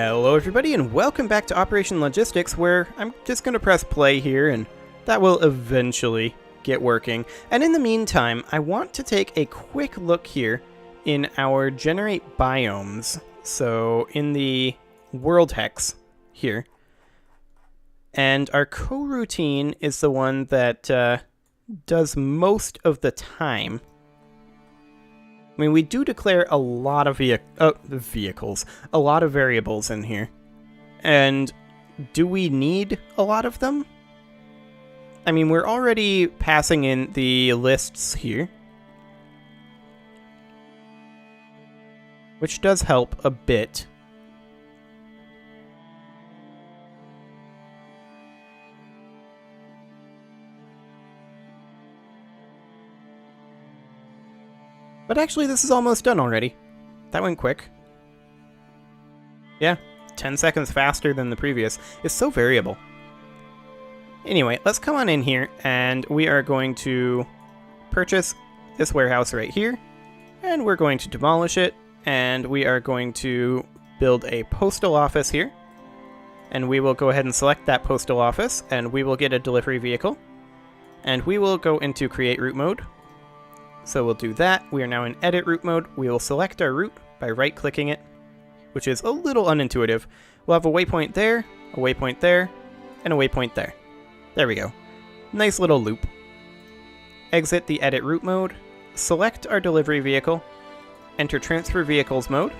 Hello everybody and welcome back to Operation Logistics, where I'm just going to press play here and that will eventually get working. And in the meantime, I want to take a quick look here in our generate biomes. So in the world hex here. And our coroutine is the one that does most of the time. I mean, we do declare a lot of vehicles, a lot of variables in here. And do we need a lot of them? I mean, we're already passing in the lists here, which does help a bit. But actually, this is almost done already. That went quick. Yeah, 10 seconds faster than the previous. It's so variable. Anyway, let's come on in here, and we are going to purchase this warehouse right here, and we're going to demolish it, and we are going to build a postal office here, and we will go ahead and select that postal office, and we will get a delivery vehicle, and we will go into create route mode. So we'll do that. We are now in edit route mode. We will select our route by right-clicking it, which is a little unintuitive. We'll have a waypoint there, and a waypoint there. There we go. Nice little loop. Exit the edit route mode, select our delivery vehicle, enter transfer vehicles mode,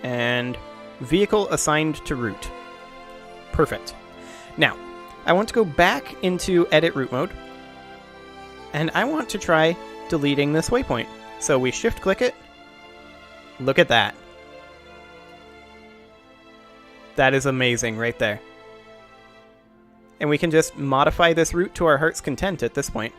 and vehicle assigned to route. Perfect. Now, I want to go back into edit route mode, and I want to try deleting this waypoint. So we shift click it. Look at that. That is amazing right there. And we can just modify this route to our heart's content at this point.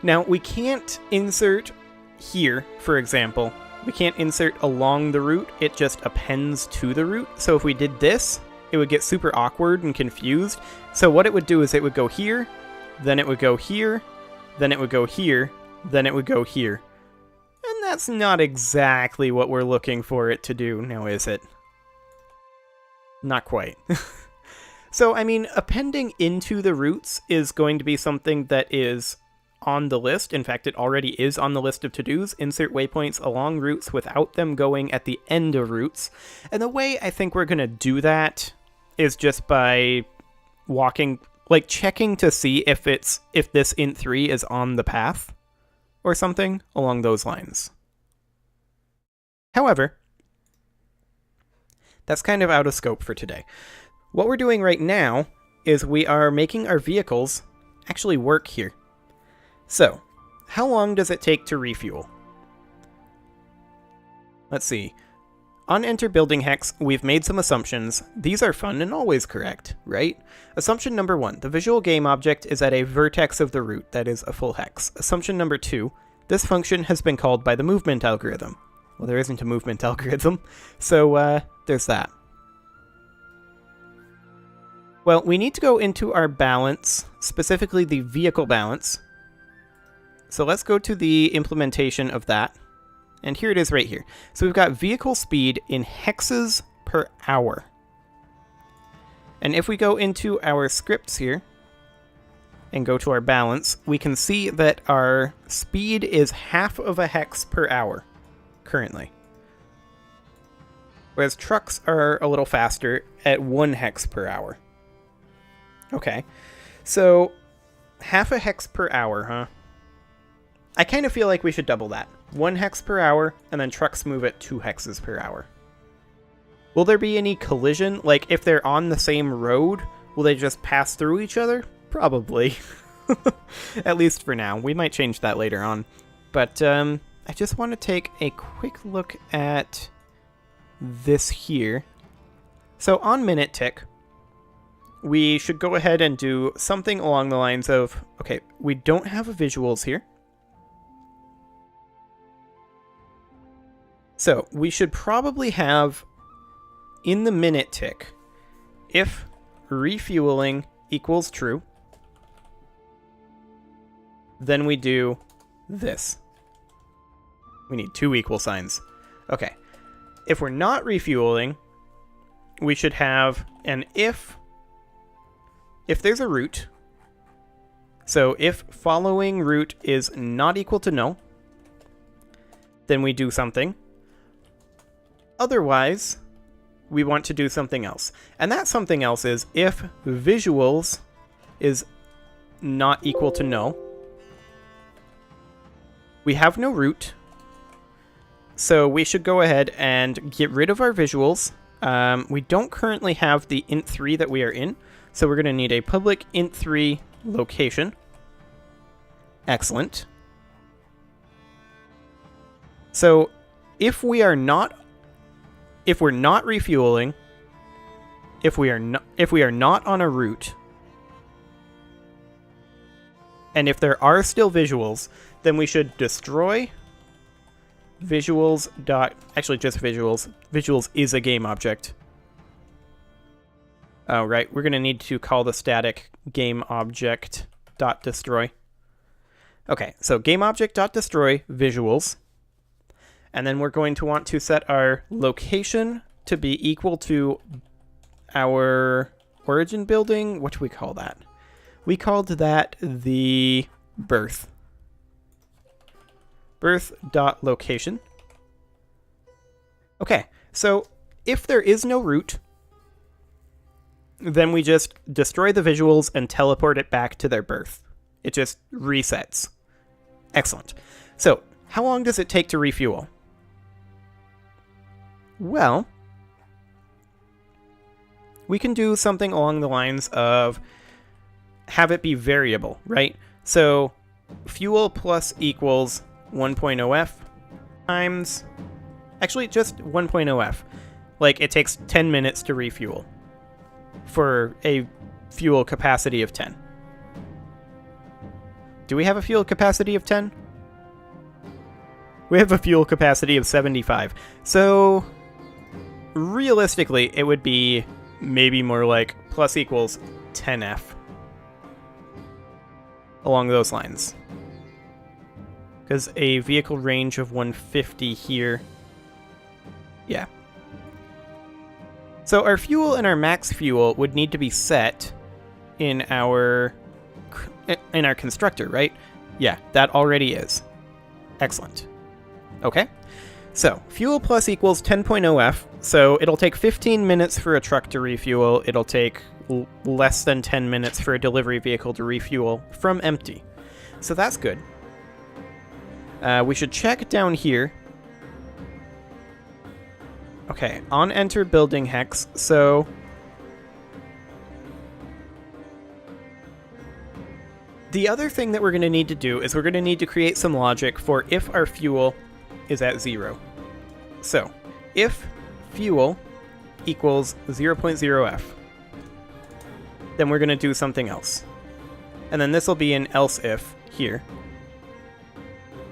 Now, we can't insert here, for example. We can't insert along the route. It just appends to the route. So if we did this, it would get super awkward and confused. So what it would do is it would go here, then it would go here, then it would go here, then it would go here. And that's not exactly what we're looking for it to do, now is it? Not quite. So, I mean, appending into the routes is going to be something that is on the list. In fact, it already is on the list of to-dos. Insert waypoints along routes without them going at the end of routes. And the way I think we're going to do that is just by walking, like checking to see if this int3 is on the path, or something along those lines. However, that's kind of out of scope for today. What we're doing right now is we are making our vehicles actually work here. So, how long does it take to refuel? Let's see. On Enter Building Hex, we've made some assumptions. These are fun and always correct, right? Assumption number 1, the visual game object is at a vertex of the route, that is a full hex. Assumption number 2, this function has been called by the movement algorithm. Well, there isn't a movement algorithm, so there's that. Well, we need to go into our balance, specifically the vehicle balance. So let's go to the implementation of that. And here it is right here. So we've got vehicle speed in hexes per hour. And if we go into our scripts here and go to our balance, we can see that our speed is half of a hex per hour currently. Whereas trucks are a little faster at 1 hex per hour. Okay, so half a hex per hour, huh? I kind of feel like we should double that. 1 hex per hour, and then trucks move at 2 hexes per hour. Will there be any collision? Like, if they're on the same road, will they just pass through each other? Probably. At least for now. We might change that later on. But, I just want to take a quick look at this here. So, on minute tick, we should go ahead and do something along the lines of, okay, we don't have visuals here. So we should probably have in the minute tick, if refueling equals true, then we do this. We need 2 equal signs. Okay. If we're not refueling, we should have an if there's a route. So if following route is not equal to null, then we do something. Otherwise, we want to do something else. And that something else is if visuals is not equal to null. We have no route, so we should go ahead and get rid of our visuals. We don't currently have the int3 that we are in, so we're going to need a public int3 location. Excellent. So if we're not refueling, if we are not on a route, and if there are still visuals, then we should destroy visuals dot, actually just visuals. Visuals is a game object. Oh, right. We're going to need to call the static game object dot destroy. Okay, so game object dot destroy visuals. And then we're going to want to set our location to be equal to our origin building. What do we call that? We called that the birth. Birth.location. Okay, so if there is no route, then we just destroy the visuals and teleport it back to their birth. It just resets. Excellent. So, how long does it take to refuel? Well, we can do something along the lines of have it be variable, right? So, fuel plus equals 1.0f times, actually just 1.0f. Like, it takes 10 minutes to refuel for a fuel capacity of 10. Do we have a fuel capacity of 10? We have a fuel capacity of 75. So, realistically, it would be maybe more like plus equals 10f. Along those lines. Because a vehicle range of 150 here. Yeah. So our fuel and our max fuel would need to be set in our constructor, right? Yeah, that already is. Excellent. Okay. So, fuel plus equals 10.0f. So, it'll take 15 minutes for a truck to refuel. It'll take less than 10 minutes for a delivery vehicle to refuel from empty. So, that's good. We should check down here. Okay, on enter building hex. So, the other thing that we're going to need to do is we're going to need to create some logic for if our fuel is at 0. So, if fuel equals 0.0f, then we're going to do something else. And then this will be an else if here.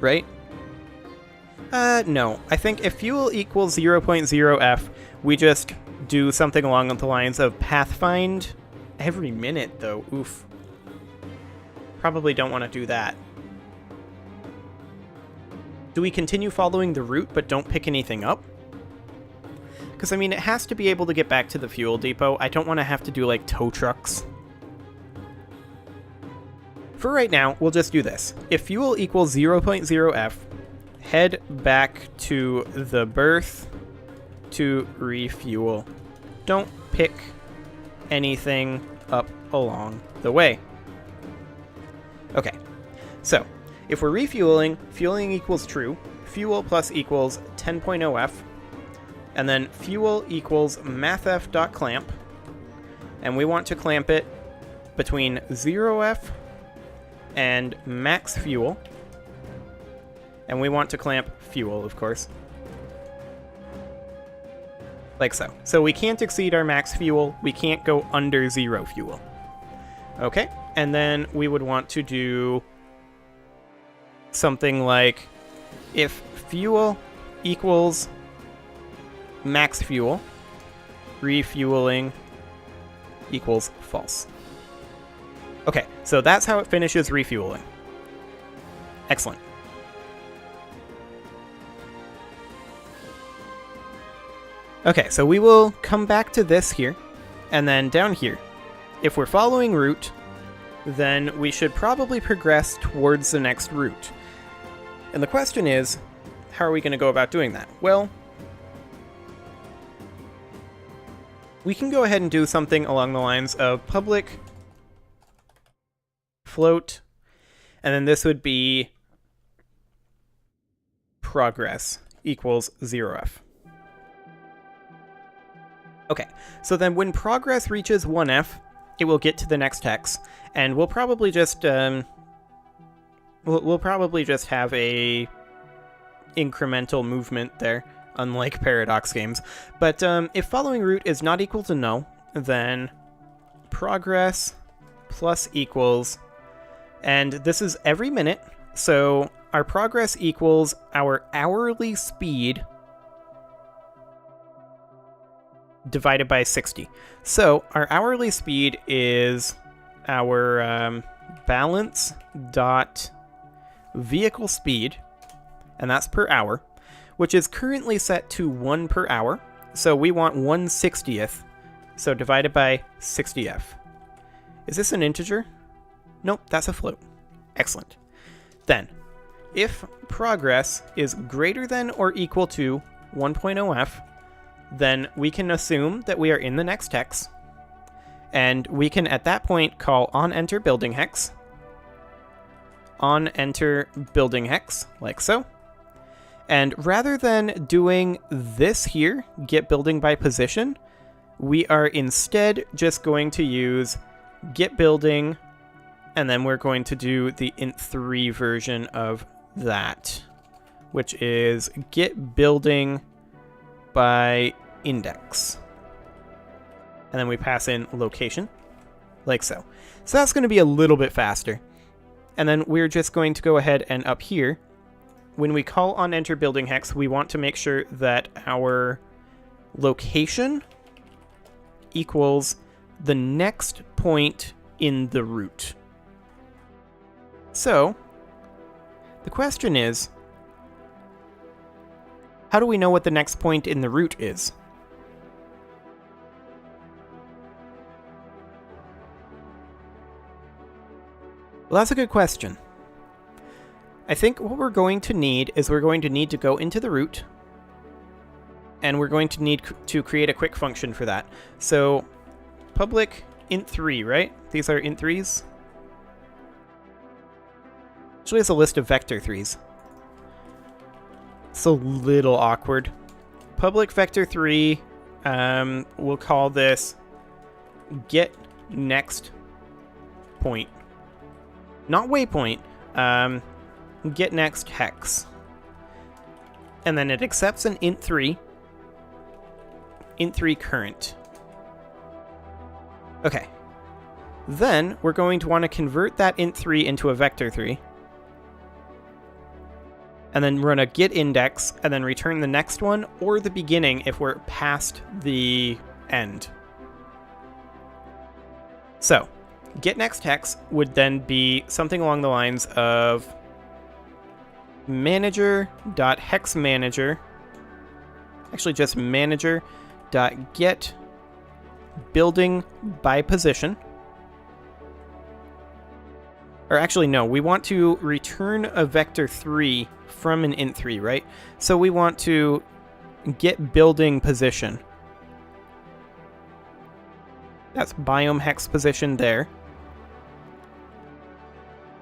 Right? No. I think if fuel equals 0.0f, we just do something along the lines of pathfind every minute, though. Oof. Probably don't want to do that. Do we continue following the route but don't pick anything up? Because, I mean, it has to be able to get back to the fuel depot. I don't want to have to do, like, tow trucks. For right now, we'll just do this. If fuel equals 0.0f, head back to the berth to refuel. Don't pick anything up along the way. Okay, so if we're refueling, fueling equals true, fuel plus equals 10.0f, and then fuel equals mathf.clamp, and we want to clamp it between 0f and max fuel, and we want to clamp fuel, of course. Like so. So we can't exceed our max fuel, we can't go under 0 fuel. Okay, and then we would want to do something like if fuel equals max fuel, refueling equals false. Okay, so that's how it finishes refueling. Excellent. Okay, so we will come back to this here, and then down here. If we're following route, then we should probably progress towards the next route. And the question is, how are we going to go about doing that? Well, we can go ahead and do something along the lines of public float, and then this would be progress equals 0f. Okay, so then when progress reaches 1f, it will get to the next hex, and we'll probably just we'll probably just have a incremental movement there, unlike Paradox games. But if following route is not equal to no, then progress plus equals, and this is every minute, so our progress equals our hourly speed divided by 60. So our hourly speed is our balance dot vehicle speed, and that's per hour, which is currently set to 1 per hour. So we want 1/60th, so divided by 60f. Is this an integer? Nope, that's a float. Excellent. Then, if progress is greater than or equal to 1.0f, then we can assume that we are in the next hex, and we can at that point call onEnter building hex, onEnter building hex, like so. And rather than doing this here, get building by position, we are instead just going to use get building, and then we're going to do the int3 version of that, which is get building by index. And then we pass in location, like so. So that's going to be a little bit faster. And then we're just going to go ahead and up here, when we call onEnter building hex, we want to make sure that our location equals the next point in the route. So the question is, how do we know what the next point in the route is? Well, that's a good question. I think what we're going to need is we're going to need to go into the route, and we're going to need to create a quick function for that. So public int3, right? These are int3s. Actually, it's a list of vector 3s. It's a little awkward. Public vector 3, we'll call this get next point. Not waypoint, get next hex. And then it accepts an int3 current. Okay. Then we're going to want to convert that int3 into a vector 3. And then run a get index, and then return the next one or the beginning if we're past the end. So, get next hex would then be something along the lines of manager.hexManager, actually just manager.get building by position. Or actually, no, we want to return a vector 3 from an int3, right? So we want to get building position. That's biome hex position there.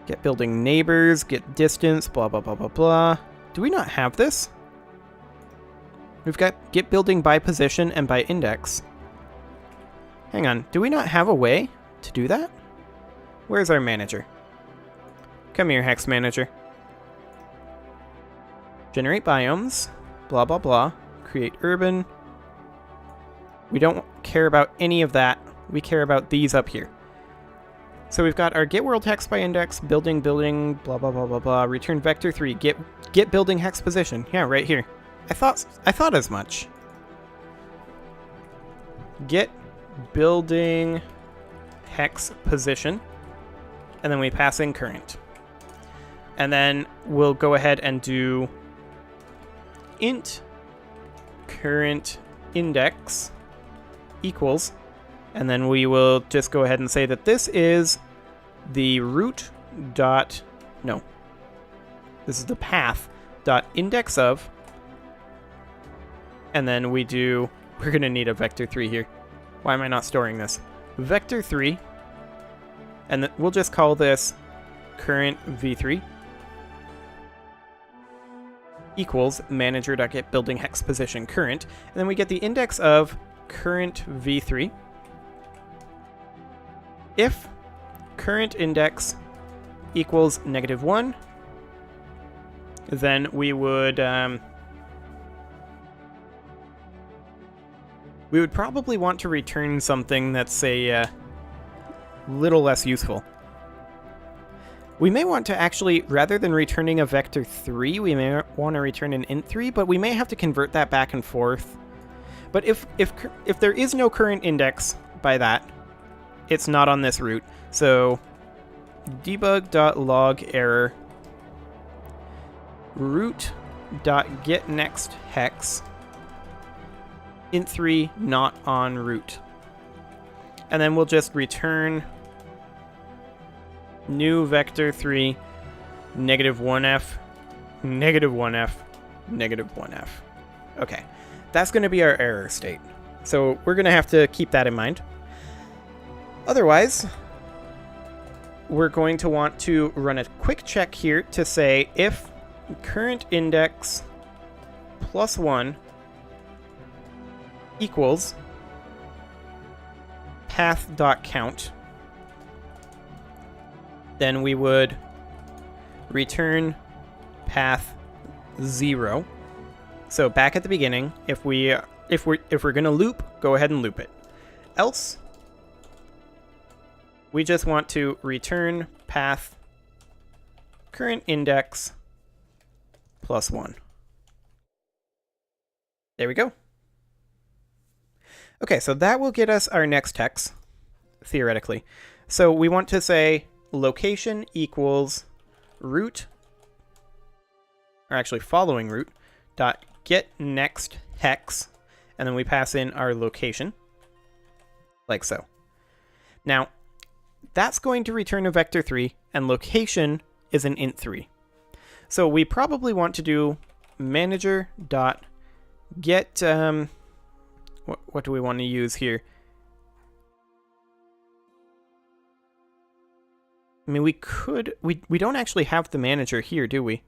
Get building neighbors, get distance, blah, blah, blah, blah, blah. Do we not have this? We've got get building by position and by index. Hang on, do we not have a way to do that? Where's our manager? Come here, hex manager. Generate biomes, blah, blah, blah. Create urban. We don't care about any of that. We care about these up here. So we've got our get world hex by index, building, blah, blah, blah, blah, blah. Return vector 3, get building hex position. Yeah, right here. I thought as much. Get building hex position, and then we pass in current. And then we'll go ahead and do int current index equals, and then we will just go ahead and say that this is the root dot, no, this is the path dot index of, and then we're going to need a vector 3 here. Why am I not storing this? Vector 3, and we'll just call this current v3 equals manager.getBuilding hex position current, and then we get the index of current v3 if current index equals -1, then we would probably want to return something that's a little less useful. We may want to actually, rather than returning a vector 3, we may want to return an int3, but we may have to convert that back and forth. But if there is no current index by that, it's not on this route. So debug.log error root.getNextHex int3 not on route. And then we'll just return new vector 3 -1f -1f -1f. Okay, that's going to be our error state. So we're going to have to keep that in mind. Otherwise, we're going to want to run a quick check here to say if current index +1 equals path.count, then we would return path 0. So back at the beginning, if we're going to loop, go ahead and loop it. Else, we just want to return path current index +1. There we go. Okay, so that will get us our next hex, theoretically. So we want to say location equals root, or actually following root, dot get next hex, and then we pass in our location, like so. Now, that's going to return a vector 3, and location is an int 3. So we probably want to do manager dot get, what do we want to use here? I mean, we could, we don't actually have the manager here, do we?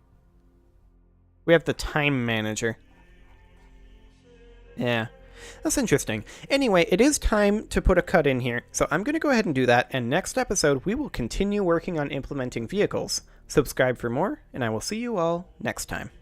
We have the time manager. Yeah, that's interesting. Anyway, it is time to put a cut in here, so I'm going to go ahead and do that, and next episode we will continue working on implementing vehicles. Subscribe for more, and I will see you all next time.